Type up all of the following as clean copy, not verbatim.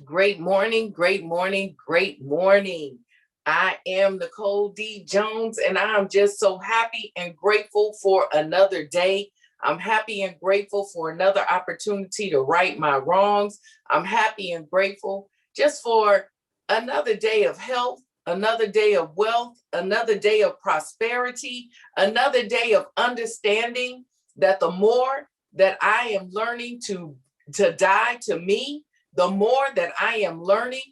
Great morning, great morning, great morning. I am Nicole D. Jones, and I'm just so happy and grateful for another day. I'm happy and grateful for another opportunity to right my wrongs. I'm happy and grateful just for another day of health, another day of wealth, another day of prosperity, another day of understanding that the more that I am learning to die to me, the more that I am learning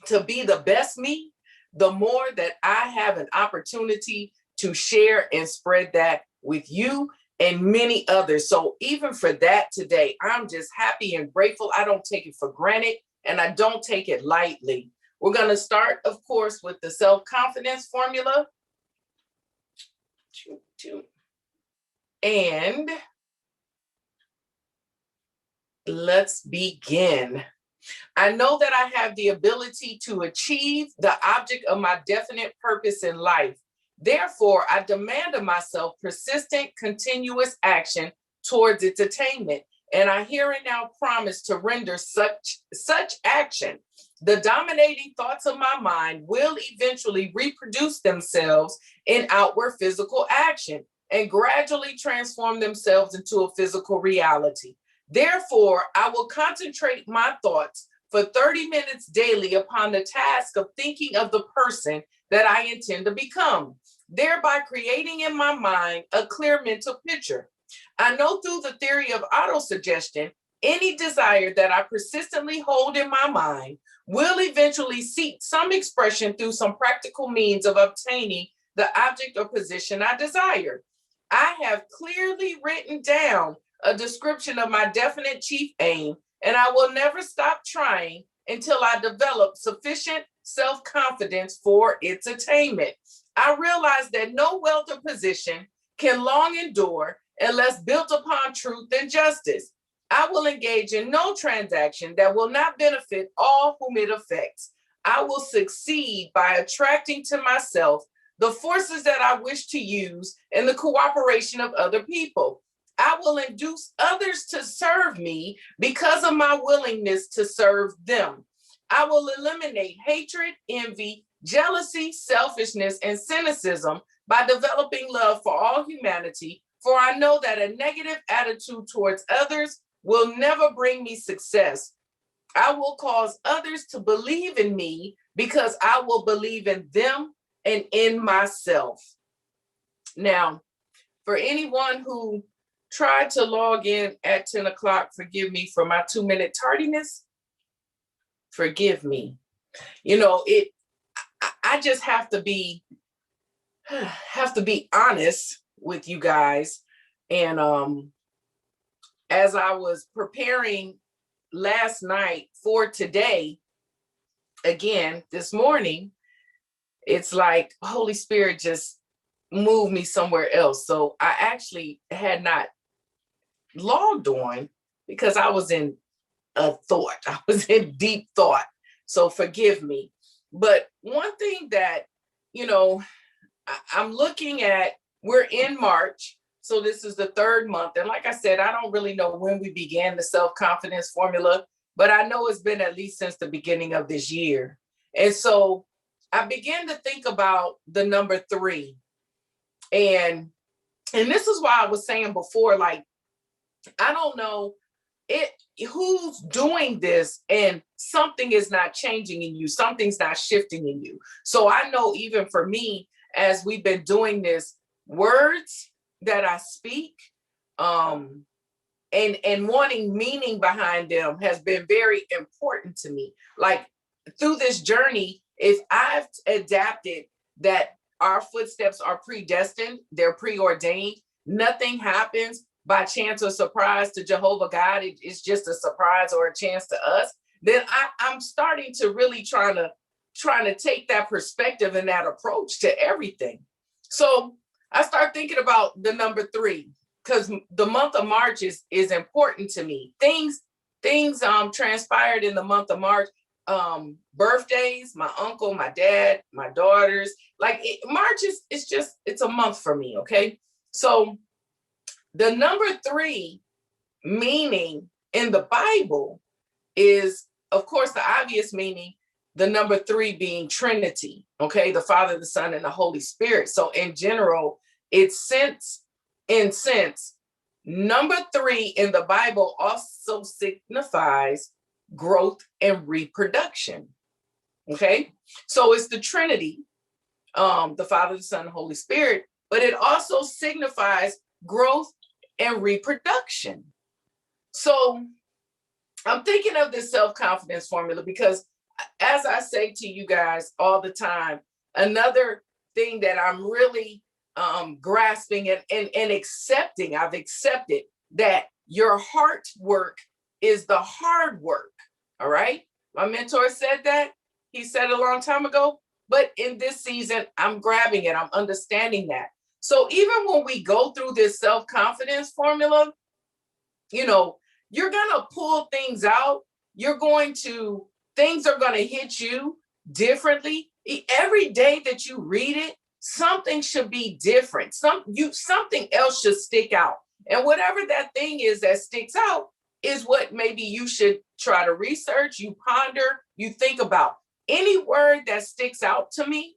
to be the best me, the more that I have an opportunity to share and spread that with you and many others. So even for that today, I'm just happy and grateful. I don't take it for granted and I don't take it lightly. We're going to start, of course, with the self-confidence formula. And let's begin. I know that I have the ability to achieve the object of my definite purpose in life. Therefore, I demand of myself persistent, continuous action towards its attainment. And I here and now promise to render such action. The dominating thoughts of my mind will eventually reproduce themselves in outward physical action and gradually transform themselves into a physical reality. Therefore, I will concentrate my thoughts for 30 minutes daily upon the task of thinking of the person that I intend to become, thereby creating in my mind a clear mental picture. I know through the theory of autosuggestion, any desire that I persistently hold in my mind will eventually seek some expression through some practical means of obtaining the object or position I desire. I have clearly written down a description of my definite chief aim, and I will never stop trying until I develop sufficient self-confidence for its attainment. I realize that no wealth or position can long endure unless built upon truth and justice. I will engage in no transaction that will not benefit all whom it affects. I will succeed by attracting to myself the forces that I wish to use and the cooperation of other people. I will induce others to serve me because of my willingness to serve them. I will eliminate hatred, envy, jealousy, selfishness, and cynicism by developing love for all humanity, for I know that a negative attitude towards others will never bring me success. I will cause others to believe in me because I will believe in them and in myself. Now, for anyone who tried to log in at 10 o'clock, forgive me for my 2-minute tardiness. Forgive me. You know, I just have to be honest with you guys. And as I was preparing last night for today, again, this morning, it's like Holy Spirit just moved me somewhere else. So I actually had not logged on because I was in a thought. I was in deep thought. So forgive me. But one thing that, I'm looking at, we're in March. So this is the third month. And like I said, I don't really know when we began the self-confidence formula, but I know it's been at least since the beginning of this year. And so I began to think about the number 3. And this is why I was saying before, like, I don't know who's doing this and something is not changing in you. Something's not shifting in you. So I know even for me, as we've been doing this, words that I speak, and wanting meaning behind them has been very important to me. Like through this journey, if I've adapted that our footsteps are predestined, they're preordained, nothing happens by chance or surprise to Jehovah God, it's just a surprise or a chance to us, then I'm starting to really trying to take that perspective and that approach to everything. So I start thinking about the number 3 because the month of March is important to me. Things transpired in the month of March. Birthdays, my uncle, my dad, my daughters. Like March it's a month for me. Okay, so the number 3 meaning in the Bible is of course, the obvious meaning, the number 3 being Trinity, okay? The Father, the Son, and the Holy Spirit. So in general, in sense, number 3 in the Bible also signifies growth and reproduction, okay? So it's the Trinity, the Father, the Son, and the Holy Spirit, but it also signifies growth and reproduction. So I'm thinking of this self-confidence formula because, as I say to you guys all the time, another thing that I'm really grasping and accepting, I've accepted that your heart work is the hard work, all right? My mentor said that. He said a long time ago, but in this season, I'm grabbing it. I'm understanding that. So even when we go through this self-confidence formula, you know, you're going to pull things out. Things are going to hit you differently. Every day that you read it, something should be different. Something else should stick out. And whatever that thing is that sticks out is what maybe you should try to research, you ponder, you think about. Any word that sticks out to me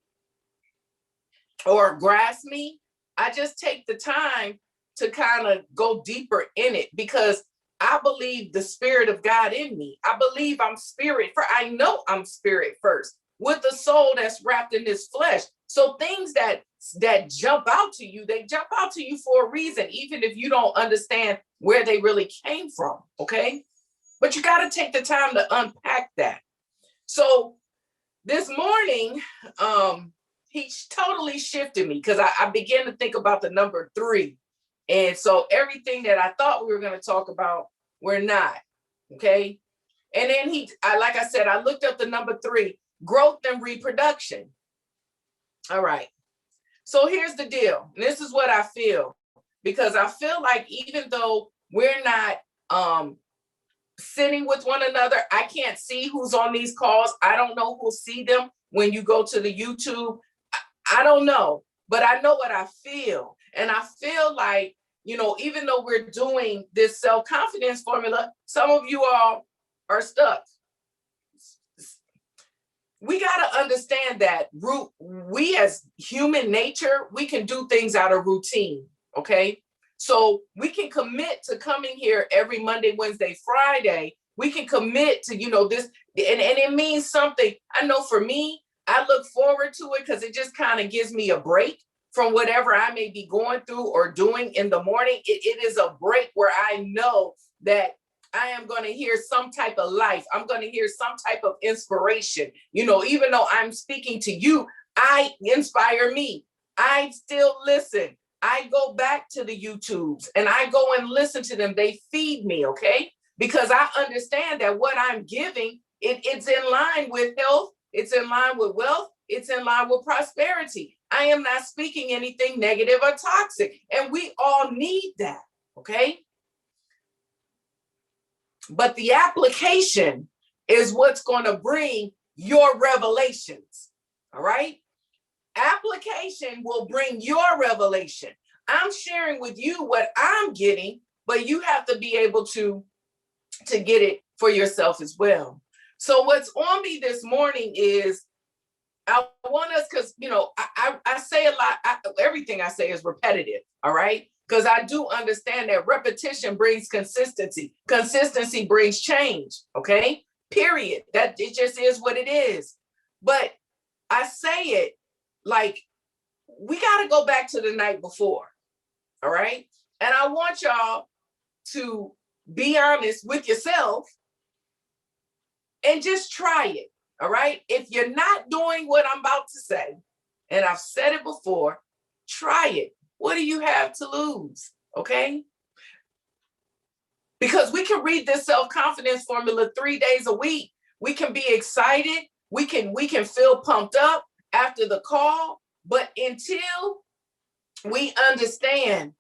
or grasp me, I just take the time to kind of go deeper in it because I believe the Spirit of God in me. I believe I'm spirit first. I know I'm spirit first with the soul that's wrapped in this flesh. So things that jump out to you, they jump out to you for a reason, even if you don't understand where they really came from, okay? But you got to take the time to unpack that. So this morning, he totally shifted me because I began to think about the number 3. And so everything that I thought we were going to talk about, we're not, okay? And then like I said, I looked up the number 3, growth and reproduction. All right. So here's the deal. This is what I feel, because I feel like even though we're not sitting with one another, I can't see who's on these calls. I don't know who'll see them when you go to the YouTube. I don't know, but I know what I feel. And I feel like, you know, even though we're doing this self-confidence formula, some of you all are stuck. We got to understand that we as human nature, we can do things out of routine, okay? So we can commit to coming here every Monday, Wednesday, Friday. We can commit to, you know, this, and it means something. I know for me, I look forward to it because it just kind of gives me a break from whatever I may be going through or doing in the morning. It is a break where I know that I am going to hear some type of life. I'm going to hear some type of inspiration. You know, even though I'm speaking to you, I inspire me. I still listen. I go back to the YouTubes and I go and listen to them. They feed me, okay? Because I understand that what I'm giving, it's in line with health. It's in line with wealth. It's in line with prosperity. I am not speaking anything negative or toxic. And we all need that, okay? But the application is what's going to bring your revelations, all right? Application will bring your revelation. I'm sharing with you what I'm getting, but you have to be able to get it for yourself as well. So what's on me this morning is, I want us, because, you know, I say a lot, everything I say is repetitive, all right? Because I do understand that repetition brings consistency. Consistency brings change, okay? Period. That it just is what it is. But I say it like, we got to go back to the night before, all right? And I want y'all to be honest with yourself and just try it, all right? If you're not doing what I'm about to say, and I've said it before, try it. What do you have to lose, okay? Because we can read this self-confidence formula 3 days a week. We can be excited. We can feel pumped up after the call. But until we understand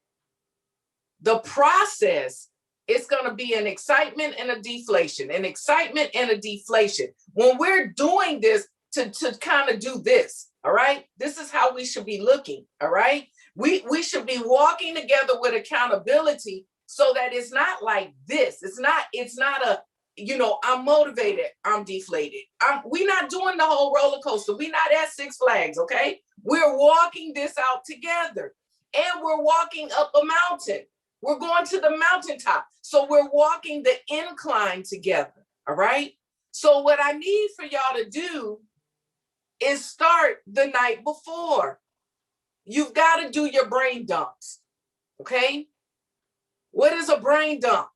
the process, it's going to be an excitement and a deflation, an excitement and a deflation. When we're doing this to kind of do this, all right? This is how we should be looking, all right? We should be walking together with accountability so that it's not like this. It's not I'm motivated, I'm deflated. We're not doing the whole roller coaster. We're not at Six Flags, okay? We're walking this out together. And we're walking up a mountain. We're going to the mountaintop. So we're walking the incline together, all right? So what I need for y'all to do is start the night before. You've got to do your brain dumps, okay? What is a brain dump?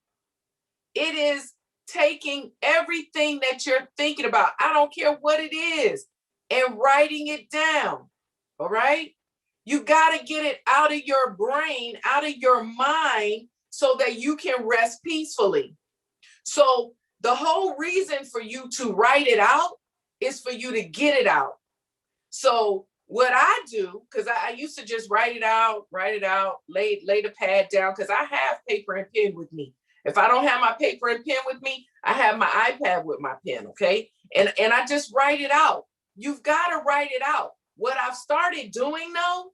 It is taking everything that you're thinking about, I don't care what it is, and writing it down, all right? You got to get it out of your brain, out of your mind, so that you can rest peacefully. So the whole reason for you to write it out is for you to get it out. So what I do, because I used to just write it out, lay the pad down, because I have paper and pen with me. If I don't have my paper and pen with me, I have my iPad with my pen, okay? And I just write it out. You've got to write it out. What I've started doing though,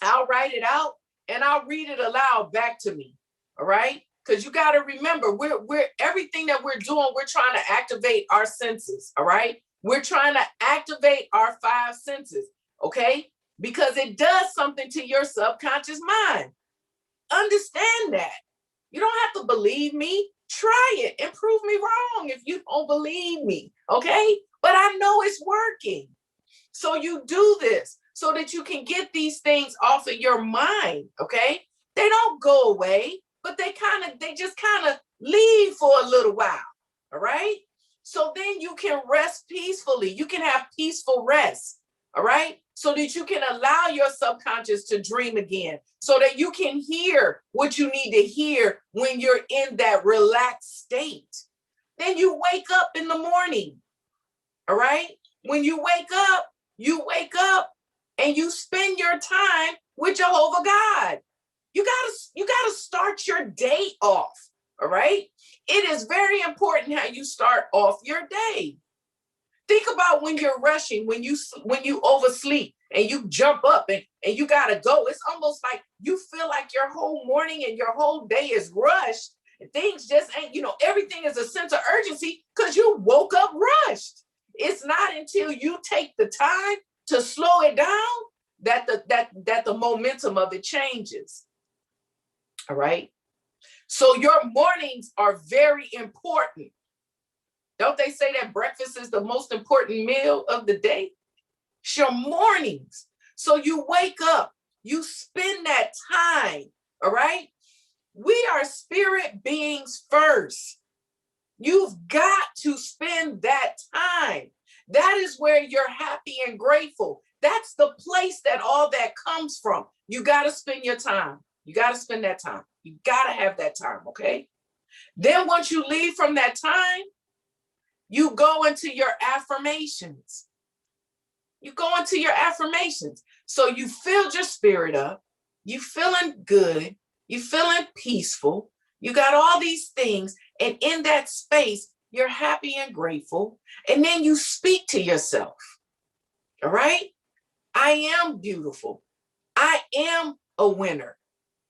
I'll write it out and I'll read it aloud back to me, all right? Because you got to remember, we're everything that we're doing, we're trying to activate our senses, all right? We're trying to activate our 5 senses, okay? Because it does something to your subconscious mind. Understand that. You don't have to believe me. Try it and prove me wrong if you don't believe me, okay? But I know it's working. So you do this so that you can get these things off of your mind, okay? They don't go away, but they just kind of leave for a little while, all right? So then you can rest peacefully. You can have peaceful rest, all right? So that you can allow your subconscious to dream again, so that you can hear what you need to hear when you're in that relaxed state. Then you wake up in the morning, all right? When you wake up and you spend your time with Jehovah God. You gotta start your day off, all right? It is very important how you start off your day. Think about when you're rushing, when you oversleep and you jump up and you gotta go. It's almost like you feel like your whole morning and your whole day is rushed. Things just ain't, everything is a sense of urgency because you woke up rushed. It's not until you take the time to slow it down that the momentum of it changes. All right. So your mornings are very important. Don't they say that breakfast is the most important meal of the day? It's your mornings. So you wake up, you spend that time, all right? We are spirit beings first. You've got to spend that time. That is where you're happy and grateful. That's the place that all that comes from. You got to spend your time. You got to spend that time. You got to have that time, okay? Then once you leave from that time, you go into your affirmations. You go into your affirmations. So you filled your spirit up. You feeling good. You feeling peaceful. You got all these things. And in that space, you're happy and grateful. And then you speak to yourself. All right? I am beautiful. I am a winner.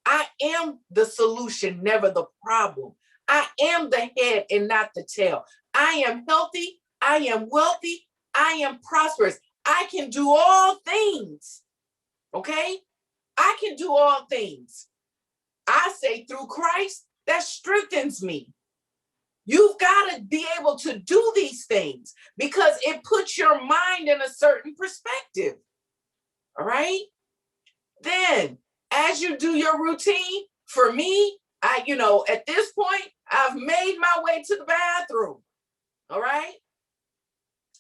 I am the solution, never the problem. I am the head and not the tail. I am healthy. I am wealthy. I am prosperous. I can do all things. Okay? I can do all things. I say through Christ that strengthens me. You've got to be able to do these things because it puts your mind in a certain perspective. All right? Then, as you do your routine, for me, at this point, I've made my way to the bathroom. All right?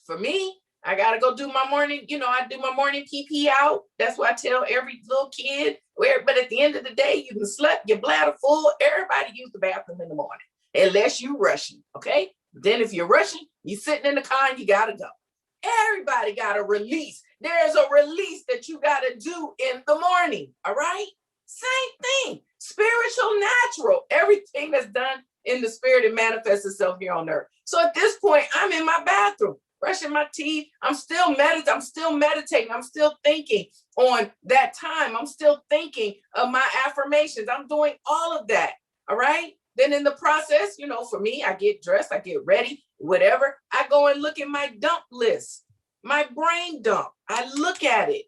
For me, I got to go do my morning, I do my morning pee out. That's what I tell every little kid. But at the end of the day, you can sleep your bladder full. Everybody use the bathroom in the morning, unless you're rushing, okay? Then if you're rushing, you're sitting in the car and you got to go. Everybody got a release. There's a release that you got to do in the morning, all right? Same thing, spiritual, natural, everything that's done in the spirit, it manifests itself here on earth. So at this point, I'm in my bathroom, brushing my teeth. I'm still meditating. I'm still thinking on that time. I'm still thinking of my affirmations. I'm doing all of that, all right? Then in the process, you know, for me, I get dressed, I get ready, whatever. I go and look at my dump list, my brain dump. I look at it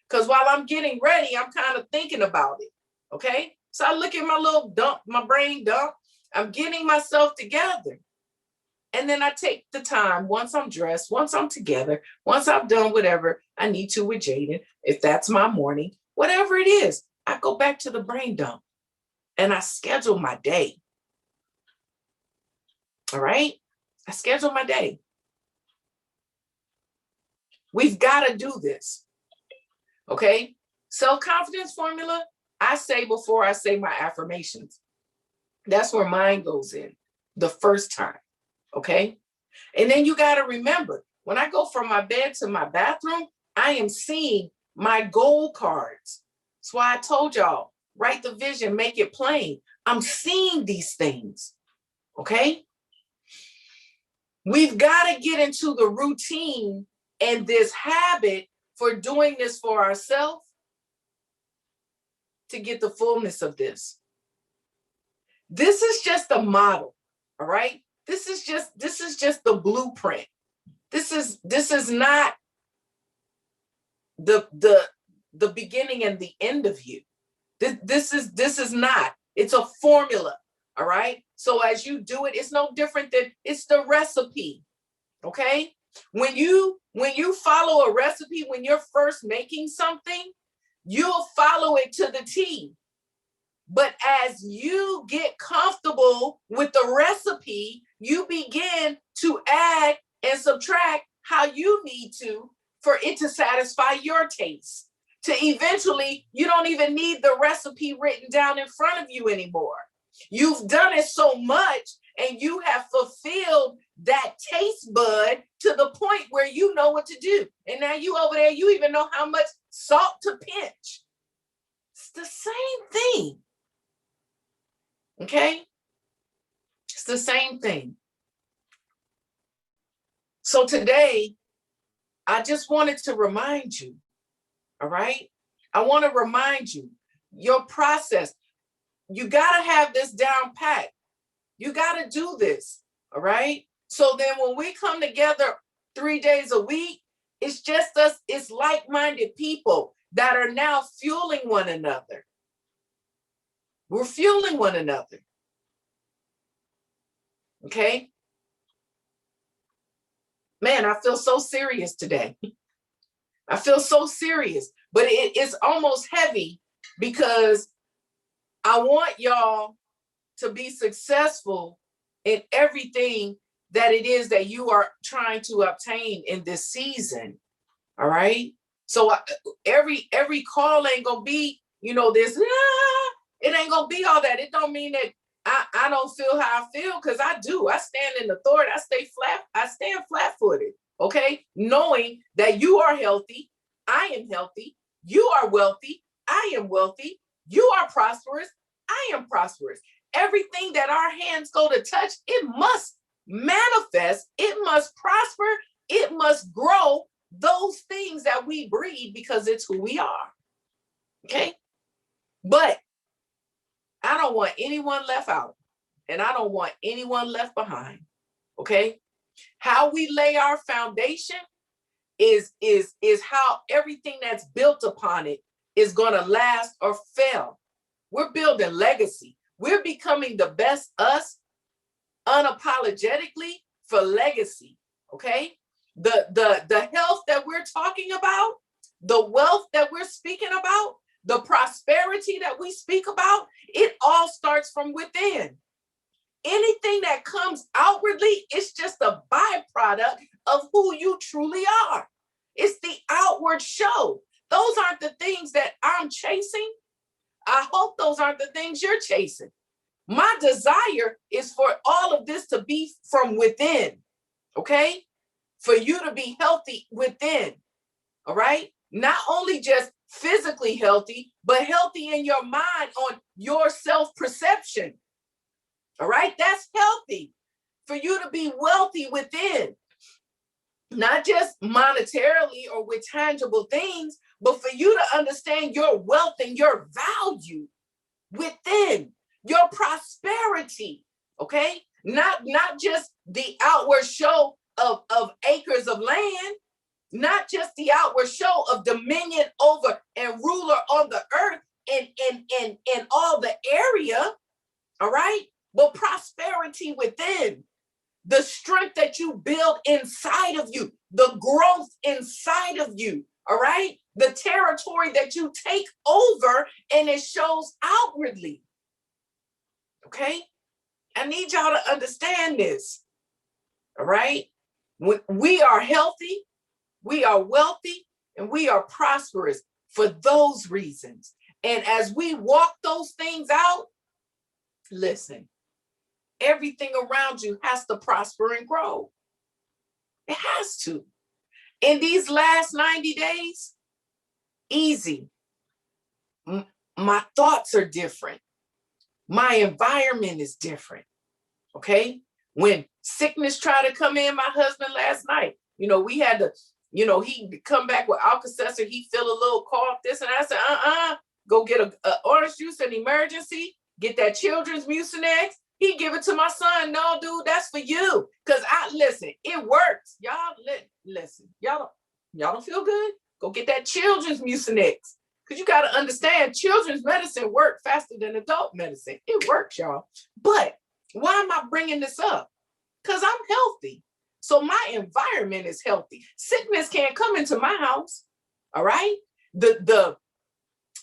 because while I'm getting ready, I'm kind of thinking about it. Okay. So I look at my little dump, my brain dump. I'm getting myself together. And then I take the time, once I'm dressed, once I'm together, once I've done whatever I need to with Jaden, if that's my morning, whatever it is, I go back to the brain dump and I schedule my day. All right? I schedule my day. We've got to do this. Okay? Self-confidence formula, I say before I say my affirmations. That's where mine goes in the first time. Okay. And then you got to remember, when I go from my bed to my bathroom, I am seeing my goal cards. That's why I told y'all, write the vision, make it plain. I'm seeing these things. Okay. We've got to get into the routine and this habit for doing this for ourselves to get the fullness of this. This is just a model. All right. This is just the blueprint. This is not the beginning and the end of you. This is not. It's a formula. All right. So as you do it, it's no different than it's the recipe. Okay. When you follow a recipe, when you're first making something, you'll follow it to the T. But as you get comfortable with the recipe, you begin to add and subtract how you need to for it to satisfy your taste. To eventually, you don't even need the recipe written down in front of you anymore. You've done it so much and you have fulfilled that taste bud to the point where you know what to do. And now you over there, you even know how much salt to pinch. It's the same thing. Okay? It's the same thing. So today, I just wanted to remind you, all right? I want to remind you, your process, you got to have this down pat. You got to do this, all right? So then when we come together 3 days a week, it's just us, it's like-minded people that are now fueling one another. We're fueling one another. Okay? Man, I feel so serious today. I feel so serious, but it is almost heavy because I want y'all to be successful in everything that it is that you are trying to obtain in this season. All right? So every call ain't gonna be, you know, this, it ain't gonna be all that. It don't mean that I don't feel how I feel, because I do. I stand in authority. I stand flat-footed, okay? Knowing that you are healthy, I am healthy, you are wealthy, I am wealthy, you are prosperous, I am prosperous. Everything that our hands go to touch, it must manifest, it must prosper, it must grow those things that we breed, because it's who we are, okay? But I don't want anyone left out, and I don't want anyone left behind, okay? How we lay our foundation is how everything that's built upon it is going to last or fail. We're building legacy. We're becoming the best us unapologetically for legacy, okay? The health that we're talking about, the wealth that we're speaking about, the prosperity that we speak about, it all starts from within. Anything that comes outwardly, it's just a byproduct of who you truly are. It's the outward show. Those aren't the things that I'm chasing. I hope those aren't the things you're chasing. My desire is for all of this to be from within, okay? For you to be healthy within, all right? Not only just physically healthy, but healthy in your mind on your self-perception. All right? That's healthy. For you to be wealthy within. Not just monetarily or with tangible things, but for you to understand your wealth and your value within. your prosperity, okay? Not just the outward show of acres of land, not just the outward show of dominion over and ruler on the earth and all the area, all right? But prosperity within, the strength that you build inside of you, the growth inside of you, all right? The territory that you take over and it shows outwardly, okay? I need y'all to understand this, all right? When we are healthy, we are wealthy, and we are prosperous for those reasons. And as we walk those things out, listen, everything around you has to prosper and grow. It has to. In these last 90 days, easy. My thoughts are different. My environment is different. Okay? When sickness tried to come in, my husband last night, we had to, he come back with Alka-Seltzer, he feel a little cough, this, and I said, go get a orange juice, an emergency, get that children's Mucinex. He give it to my son. No, dude, that's for you. Because listen, it works. Y'all listen. Y'all don't feel good? Go get that children's Mucinex. Because you got to understand, children's medicine works faster than adult medicine. It works, y'all. But why am I bringing this up? Because I'm healthy. So my environment is healthy. Sickness can't come into my house. All right? The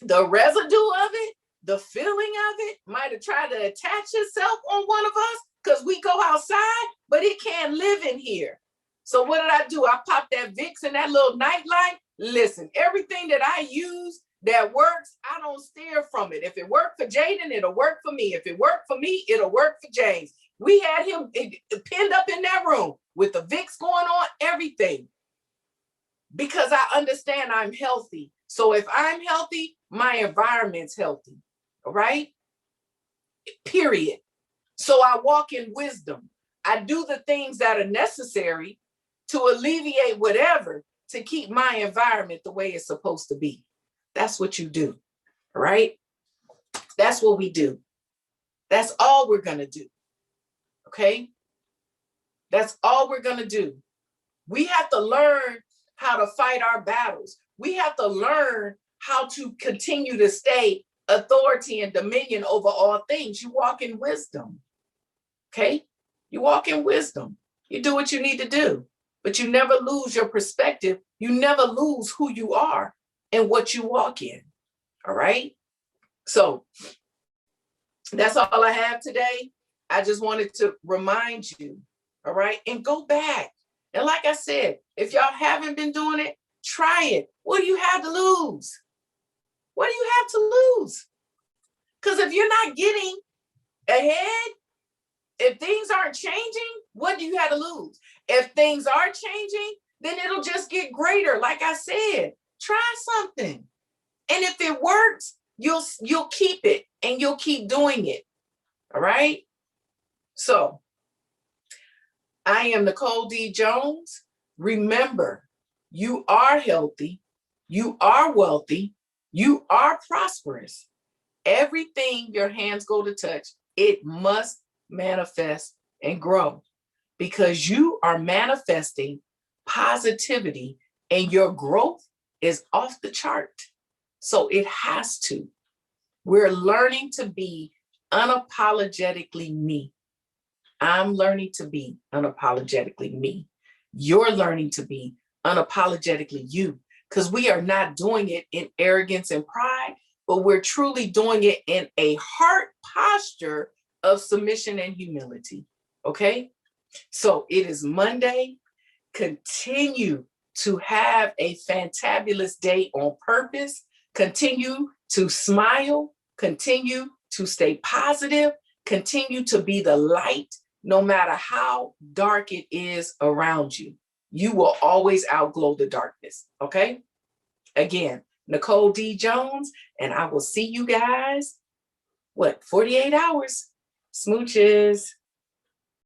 residue of it, the feeling of it might have tried to attach itself on one of us because we go outside, but it can't live in here. So what did I do? I popped that Vicks and that little nightlight. Listen, everything that I use that works, I don't steer from it. If it worked for Jaden, it'll work for me. If it worked for me, it'll work for James. We had him pinned up in that room with the Vicks going on, everything. Because I understand I'm healthy. So if I'm healthy, my environment's healthy. All right? Period. So I walk in wisdom. I do the things that are necessary to alleviate whatever to keep my environment the way it's supposed to be. That's what you do. All right? That's what we do. That's all we're going to do. Okay? That's all we're going to do. We have to learn how to fight our battles. We have to learn how to continue to stay authority and dominion over all things. You walk in wisdom. Okay? You walk in wisdom. You do what you need to do, but you never lose your perspective. You never lose who you are and what you walk in. All right? So that's all I have today. I just wanted to remind you, all right? And go back. And like I said, if y'all haven't been doing it, try it. What do you have to lose? What do you have to lose? Because if you're not getting ahead, if things aren't changing, what do you have to lose? If things are changing, then it'll just get greater. Like I said, try something. And if it works, you'll keep it and you'll keep doing it. All right? So I am Nicole D. Jones. Remember, you are healthy, you are wealthy, you are prosperous. Everything your hands go to touch, it must manifest and grow because you are manifesting positivity and your growth is off the chart. So it has to. We're learning to be unapologetically me. I'm learning to be unapologetically me. You're learning to be unapologetically you, because we are not doing it in arrogance and pride, but we're truly doing it in a heart posture of submission and humility. Okay? So it is Monday. Continue to have a fantabulous day on purpose. Continue to smile. Continue to stay positive. Continue to be the light, no matter how dark it is around you. You will always outglow the darkness, okay? Again, Nicole D. Jones, and I will see you guys, 48 hours? Smooches.